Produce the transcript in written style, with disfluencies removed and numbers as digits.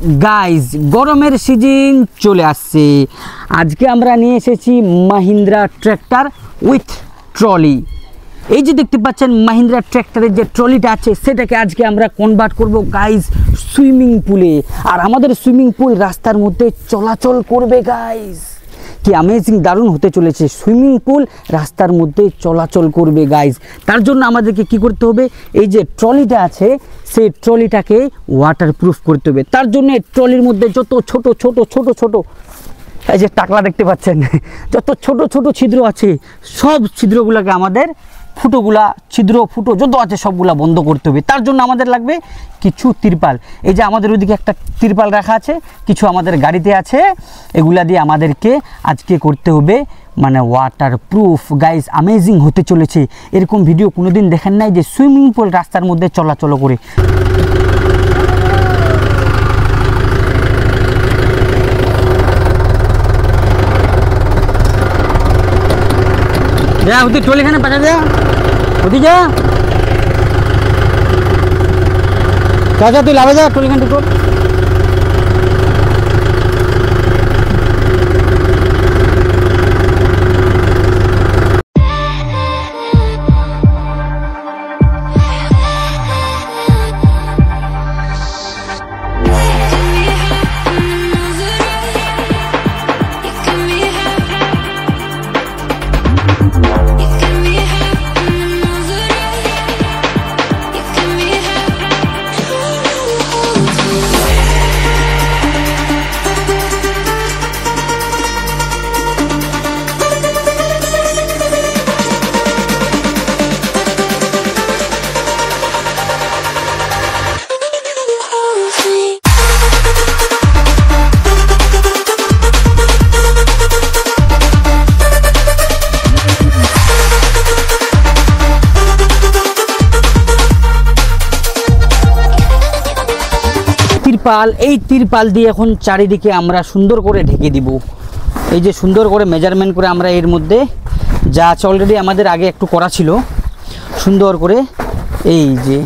Guys গরমের season চলে আসছে। আজকে আমরা নিয়ে এসেছি মাহিন্দ্রা ট্র্যাক্টর উইথ ট্রলি। এই যে দেখতে পাচ্ছেন মাহিন্দ্রা ট্র্যাক্টরের যে ট্রলিটা আছে সেটাকে আজকে আমরা কনভার্ট করব গাইজ সুইমিং পুলে। আর আমাদের সুইমিং পুল রাস্তার মধ্যে চলাচল করবে গাইজ। কি অ্যামেজিং, দারুণ হতে চলেছে। সুইমিং পুল রাস্তার মধ্যে চলাচল করবে গাইজ। তার জন্য আমাদেরকে কি করতে হবে, এই যে ট্রলিটা আছে সেই ট্রলিটাকে ওয়াটারপ্রুফ করতে হবে। তার জন্য ট্রলির মধ্যে যত ছোট ছোট ছোট ছোট এই যে টাকলা দেখতে পাচ্ছেন, যত ছোট ছোট ছিদ্র আছে সব ছিদ্রগুলোকে আমাদের ছিদ্র ফুটো যত আছে সবগুলা বন্ধ করতে হবে। তার জন্য আমাদের লাগবে কিছু তিরপাল। এই যে আমাদের ওইদিকে একটা তিরপাল রাখা আছে, কিছু আমাদের গাড়িতে আছে, এগুলা দিয়ে আমাদেরকে আজকে করতে হবে মানে ওয়াটারপ্রুফ। গাইজ অ্যামেজিং হতে চলেছে। এরকম ভিডিও কোনোদিন দেখেন নাই যে সুইমিং পুল রাস্তার মধ্যে চলাচল করে। যা ওদিকে ট্রলি খানে পাঠা দেয়া, ওদিকে যা যা তুই লাভে যা ট্রলি খান টুকরো। এই তিরপাল দিয়ে এখন চারিদিকে আমরা সুন্দর করে ঢেকে দিব। এই যে সুন্দর করে মেজারমেন্ট করে আমরা এর মধ্যে যা আছে অলরেডি আমাদের আগে একটু করা ছিল সুন্দর করে, এই যে